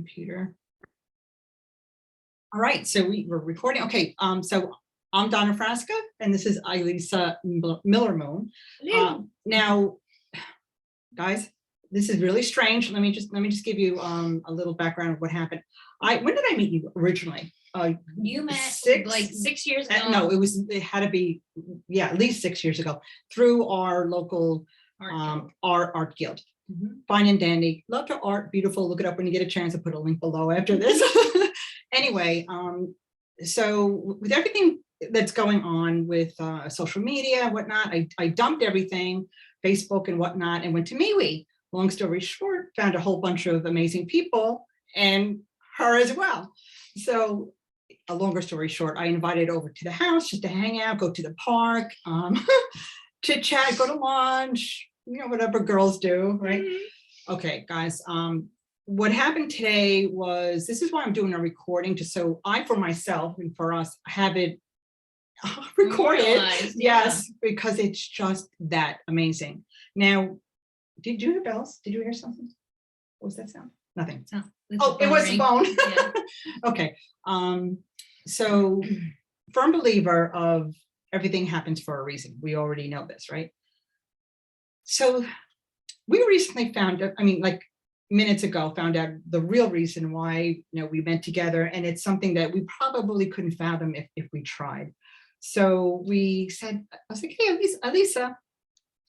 computer. All right, so we're recording. Okay, so I'm Donna Frasca, and this is Ilisa Millermoon. Now, guys, this is really strange. Let me just give you a little background of what happened. When did I meet you originally? You met like 6 years ago. No, it had to be, yeah, at least 6 years ago, through our local art guild. Fine and dandy, love to art, beautiful. Look it up when you get a chance. I'll put a link below after this. Anyway, so with everything that's going on with social media and whatnot, I dumped everything, Facebook and whatnot, and went to MeWe. Long story short, found a whole bunch of amazing people and her as well. So a longer story short, I invited over to the house just to hang out, go to the park, chit chat, go to lunch, you know, whatever girls do, right? Okay, guys, what happened today was, this is why I'm doing a recording, just so I, for myself and for us, have it recorded. Yes, because it's just that amazing. Now, did you hear bells? Did you hear something? What was that sound? Nothing. Oh, it was the phone. Yeah. Okay. So firm believer of everything happens for a reason. We already know this, right? So we recently found out, I mean, like minutes ago, found out the real reason why, you know, we went together, and it's something that we probably couldn't fathom if we tried. So we said, I was like, hey, Ilisa,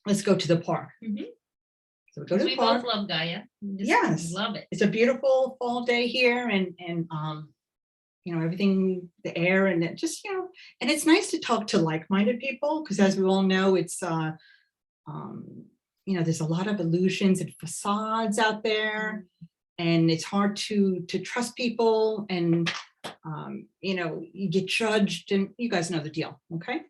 let's go to the park. So we go to the park. We both love Gaia. Yes, love it. It's a beautiful fall day here, and you know, everything, the air, and it just, you know, and it's nice to talk to like-minded people, because as we all know, it's you know, there's a lot of illusions and facades out there, and it's hard to trust people, and you know, you get judged, and you guys know the deal. Okay.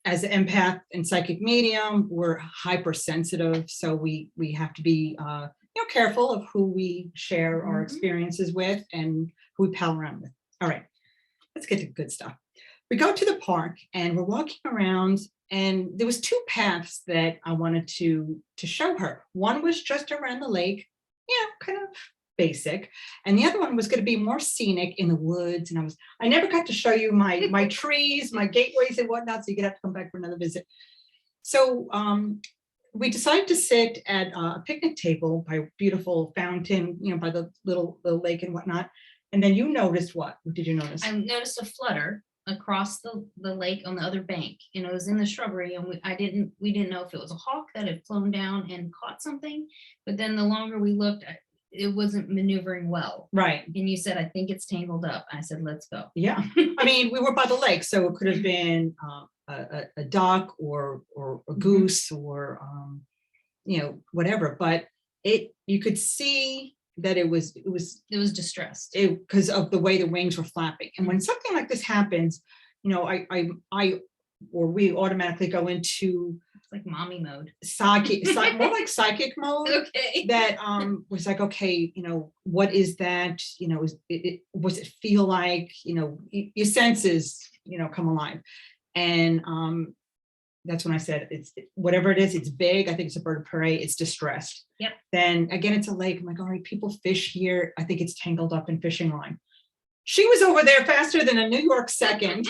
As an empath and psychic medium, we're hypersensitive, so we have to be you know, careful of who we share our experiences with and who we pal around with. All right, let's get to good stuff. We go to the park and we're walking around, and there was two paths that I wanted to show her. One was just around the lake, yeah, kind of basic, and the other one was going to be more scenic in the woods. And I never got to show you my trees, my gateways and whatnot, so you're gonna have to come back for another visit. So we decided to sit at a picnic table by a beautiful fountain, you know, by the little lake and whatnot. And then you noticed what? What did you notice? I noticed a flutter across the lake on the other bank, and it was in the shrubbery, and we didn't know if it was a hawk that had flown down and caught something. But then the longer we looked, it wasn't maneuvering well. Right. And you said, I think it's tangled up. I said, let's go. Yeah. I mean, we were by the lake, so it could have been a duck or a goose or you know, whatever. But you could see that it was distressed because of the way the wings were flapping. And when something like this happens, you know, we automatically go into, it's like mommy mode, more like psychic mode. Okay. That was like, okay, you know, what is that? You know, what's it feel like? You know, your senses, you know, come alive. And that's when I said, it's whatever it is, it's big. I think it's a bird of prey. It's distressed. Yep. Then again, it's a lake. I'm like, all right, people fish here. I think it's tangled up in fishing line. She was over there faster than a New York second.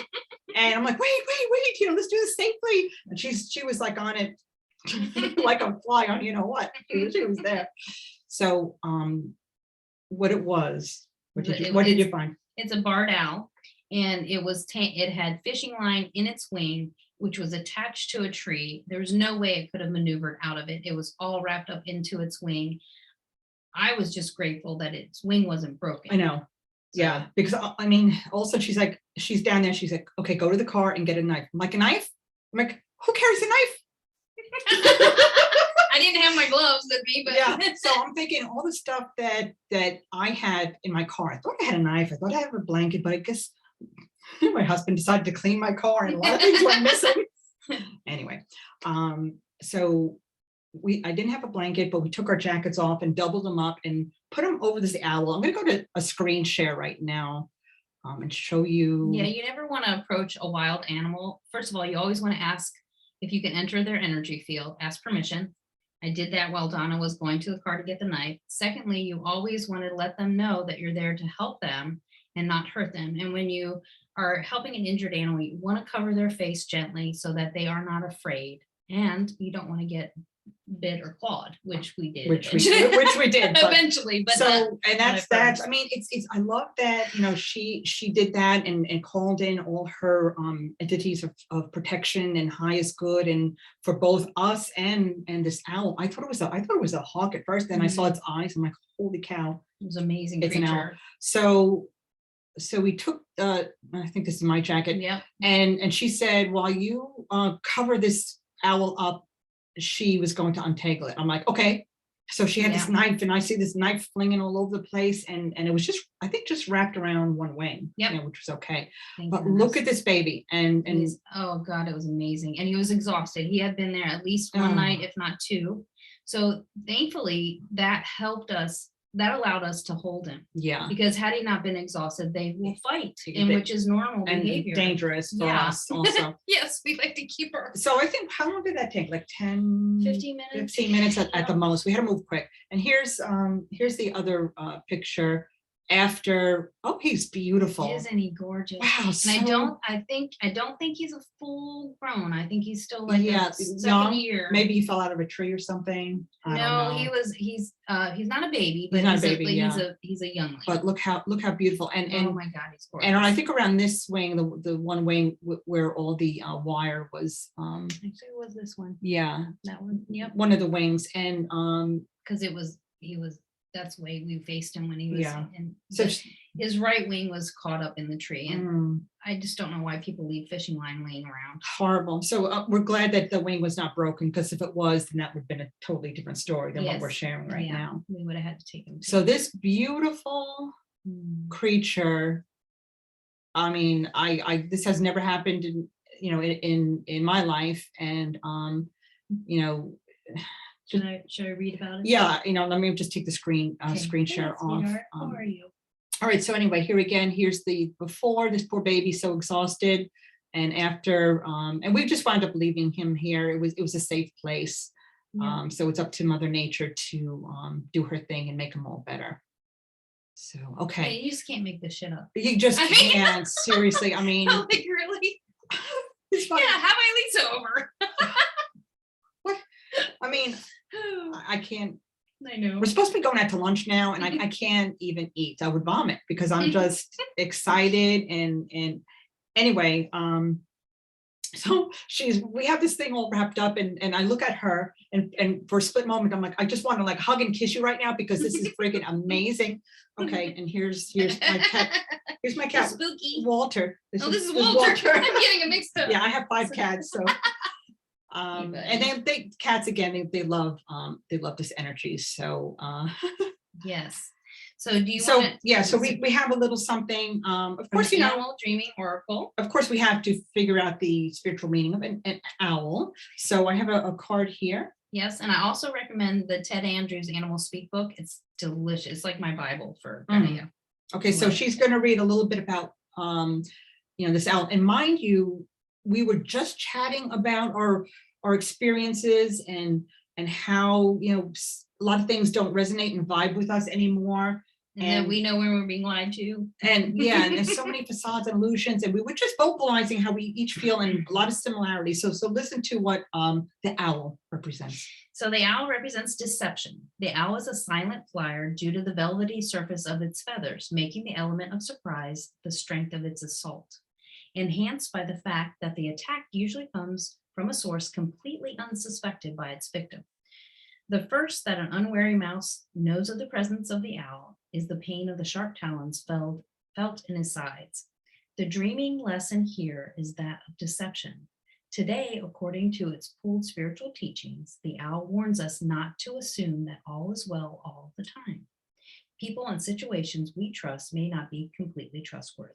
And I'm like, wait, you know, let's do this safely. And she was like on it like a fly on, you know what, she was there. So what it was, what did you find? It's a barred owl, and it had fishing line in its wing, which was attached to a tree. There was no way it could have maneuvered out of it. It was all wrapped up into its wing. I was just grateful that its wing wasn't broken. I know. So, yeah, because I mean, also she's down there. She's like, okay, go to the car and get a knife. I'm like, a knife? I'm like, who carries a knife? I didn't have my gloves with me, but yeah. So I'm thinking all the stuff that I had in my car. I thought I had a knife. I thought I had a blanket, but I guess my husband decided to clean my car and a lot of things went missing. Anyway, so I didn't have a blanket, but we took our jackets off and doubled them up and put them over this owl. I'm going to go to a screen share right now and show you. Yeah, you never want to approach a wild animal. First of all, you always want to ask if you can enter their energy field, ask permission. I did that while Donna was going to the car to get the knife. Secondly, you always want to let them know that you're there to help them and not hurt them. And when you are helping an injured animal, you want to cover their face gently so that they are not afraid. And you don't want to get bit or clawed, which we did. Which we eventually. did. But Eventually, but so, and that's, not I mean, it's, I love that, you know, she did that and called in all her entities of protection and highest good, and for both us and this owl. I thought it was a hawk at first, then I saw its eyes. I'm like, holy cow. it was amazing It's an owl. creature. So we took, I think this is my jacket. Yep. And she said, while you cover this owl up, she was going to untangle it. I'm like, okay. So she had this knife, and I see this knife flinging all over the place, and it was just, I think, just wrapped around one wing, Yep. you know, which was okay. Thank But goodness. look at this baby, and Oh God, it was amazing. And he was exhausted. He had been there at least one night, if not two. So thankfully that helped us. That allowed us to hold him, yeah, because had he not been exhausted, they will fight, They- which is normal and behavior. dangerous for Yeah. us also. Yes, we like to keep her. So I think, how long did that take? Like 10, 15 minutes. 15 minutes at the Yeah. most. We had to move quick. And here's the other picture after. Oh, he's beautiful. Isn't he gorgeous? Wow. And I don't think he's a full grown. I think he's still like Yeah, a second young. year. Maybe he fell out of a tree or something. I don't know. he's not a baby, but He's not a baby, he's a youngling. But look how beautiful. And oh my God, he's gorgeous. and I think around this wing, the one wing where all the wire was, actually it was this one. yeah, That one. Yep. one of the wings. And Because he was that's the way we faced him when he was and so his right wing was caught up in the tree, and mm, I just don't know why people leave fishing line laying around. horrible. So we're glad that the wing was not broken, because if it was, then that would have been a totally different story than what we're Yes. sharing right now. We would have had to take him. So this beautiful creature, I mean, I this has never happened in, you know, in my life. And you know, Should I read about it? yeah, you know, let me just take the screen Okay. share Yes, off. sweetheart. How are you? All right, so anyway, here again, here's the before. This poor baby, so exhausted, and after, and we just wound up leaving him here. It was a safe place. Yeah. So it's up to Mother Nature to do her thing and make them all better. So Hey, okay, you just can't make this shit up. you just I mean- can't, seriously. I mean, Like really? it's fine. Yeah, have Ilisa over. I mean, I can't. I know. We're supposed to be going out to lunch now, and I can't even eat. I would vomit because I'm just excited. And anyway, so we have this thing all wrapped up, and I look at her, and for a split moment, I'm like, I just want to like hug and kiss you right now, because this is freaking amazing. Okay, and here's my cat. Here's my cat, Spooky. Walter. This is Walter. I'm getting it mixed up. Yeah, I have 5 cats, so. And then cats again, they love this energy. So Yes. So do you so want yeah, so we have a little something. Of course, you know, animal dreaming oracle? of course we have to figure out the spiritual meaning of an owl. So I have a card here. Yes, and I also recommend the Ted Andrews Animal Speak book. It's delicious. It's like my Bible for Mm. Okay, so Love she's going to read a little bit about you know, this owl. And mind you, we were just chatting about our experiences and how, you know, a lot of things don't resonate and vibe with us anymore. and then we know when we're being lied to. And yeah, and there's so many facades and illusions, and we were just vocalizing how we each feel, and a lot of similarities. So listen to what the owl represents. So the owl represents deception. The owl is a silent flyer due to the velvety surface of its feathers, making the element of surprise the strength of its assault, enhanced by the fact that the attack usually comes from a source completely unsuspected by its victim. The first that an unwary mouse knows of the presence of the owl is the pain of the sharp talons felt in his sides. The dreaming lesson here is that of deception. Today, according to its pooled spiritual teachings, the owl warns us not to assume that all is well all the time. People and situations we trust may not be completely trustworthy,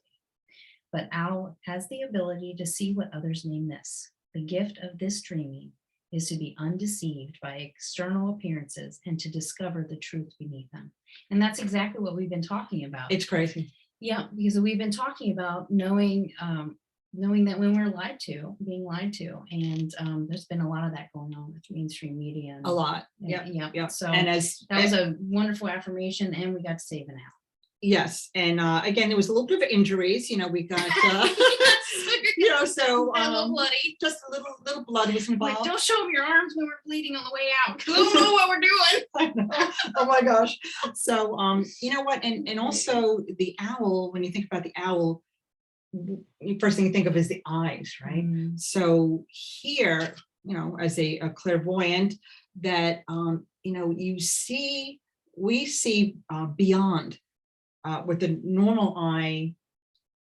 but owl has the ability to see what others may miss. The gift of this dreaming is to be undeceived by external appearances and to discover the truth beneath them. And that's exactly what we've been talking about. It's crazy. Yeah, because we've been talking about knowing knowing that when we're being lied to, and there's been a lot of that going on with mainstream media. A lot. Yeah. Yeah. So And as that was a wonderful affirmation, and we got to save an hour. yes, and again, there was a little bit of injuries. We got so A little bloody. just a little blood was involved. Like, don't show them your arms when we're bleeding on the way out, because we don't know what we're doing. I know. Oh my gosh. So you know what, and also the owl, when you think about the owl, first thing you think of is the eyes, right? So here, as a clairvoyant, that we see beyond what the normal eye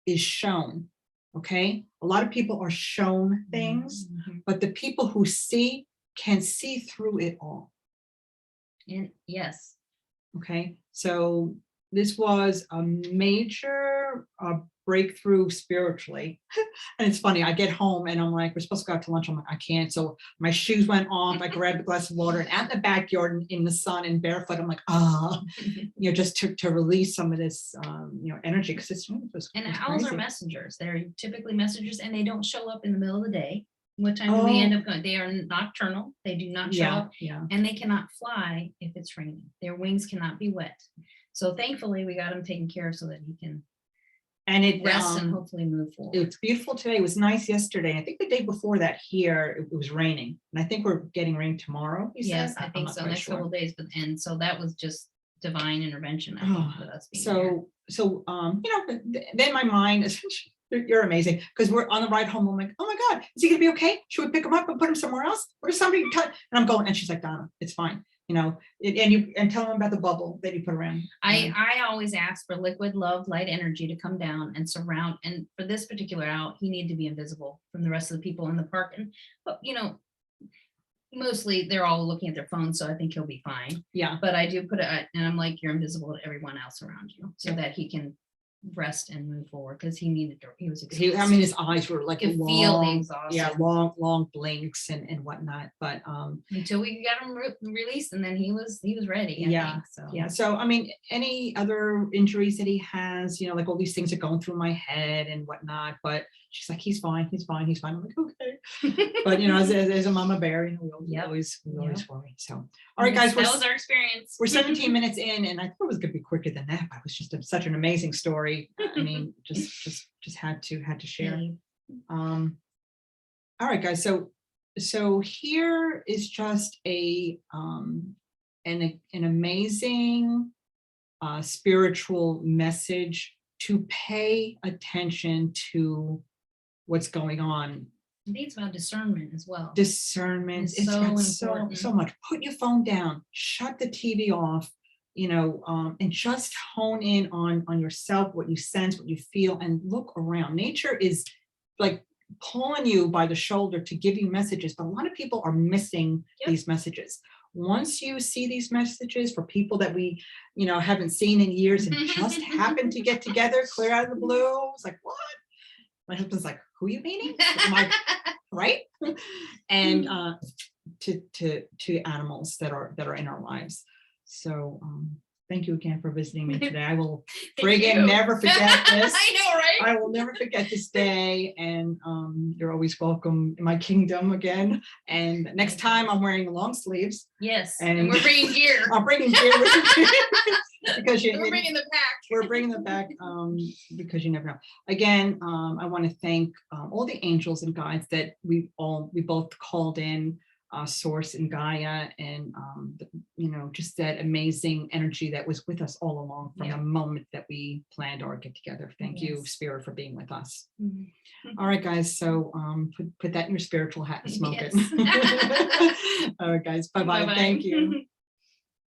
is shown. Okay, a lot of people are shown things, but the people who see can see through it all. And yes. Okay, so this was a major breakthrough spiritually. And it's funny, I get home and I'm like, we're supposed to go out to lunch. I'm like, I can't. So my shoes went off. I grabbed a glass of water, and out in the backyard in the sun and barefoot, I'm like, just to release some of this, energy, because it's and owls crazy. are messengers. They're typically messengers, and they don't show up in the middle of the day. What time do we end up going? They are nocturnal. They do not show up, and they cannot fly if it's raining. Their wings cannot be wet. So thankfully, we got him taken care of so that he can rest and hopefully move forward. It's beautiful today. It was nice yesterday. I think the day before that here it was raining, and I think we're getting rain tomorrow. Yes, I think so. Next couple of days, and so that was just divine intervention. I think, with us being here. So then my mind is. You're amazing, because we're on the ride home. I'm like, oh my God, is he gonna be okay? Should we pick him up and put him somewhere else? Or does somebody cut? And I'm going, and she's like, Donna, it's fine. And tell them about the bubble that you put around. I always ask for liquid love, light energy to come down and surround. And for this particular owl, he needed to be invisible from the rest of the people in the park. But mostly they're all looking at their phones, so I think he'll be fine. Yeah. But I do put it, and I'm like, you're invisible to everyone else around you, so that he can rest and move forward, because he needed to. He was exhausted. His eyes were like long, feel the exhaustion. Yeah, long blinks and whatnot. But until we got him released, and then he was ready. I think, so So any other injuries that he has, like all these things are going through my head and whatnot. But she's like, he's fine. I'm like, okay. But as a mama bear, we always worry. So all right, guys, that was our experience. We're 17 minutes in, and I thought it was gonna be quicker than that. But it was just such an amazing story. I mean, just had to share. All right, guys. So here is just an amazing spiritual message to pay attention to what's going on. I think it's about discernment as well. Discernment. It's got so much. Put your phone down, shut the TV off, and just hone in on yourself, what you sense, what you feel, and look around. Nature is like pulling you by the shoulder to give you messages, but a lot of people are missing these messages. Once you see these messages, for people that we, haven't seen in years and just happen to get together, clear out of the blue, it's like, what? My husband's like, who are you meeting? I'm like, right? And to animals that are in our lives. So thank you again for visiting me today. I will never forget this. I know, right? I will never forget this day. And you're always welcome in my kingdom again. And next time I'm wearing long sleeves. Yes, and we're bringing gear. I'm bringing gear with me. Because we're bringing the pack. We're bringing them back because you never know. Again, I want to thank all the angels and guides that we both called in, Source and Gaia, and just that amazing energy that was with us all along from the moment that we planned our get together. Thank you, Spirit, for being with us. All right, guys. So put that in your spiritual hat and smoke it. All right, guys. Bye-bye. Thank you.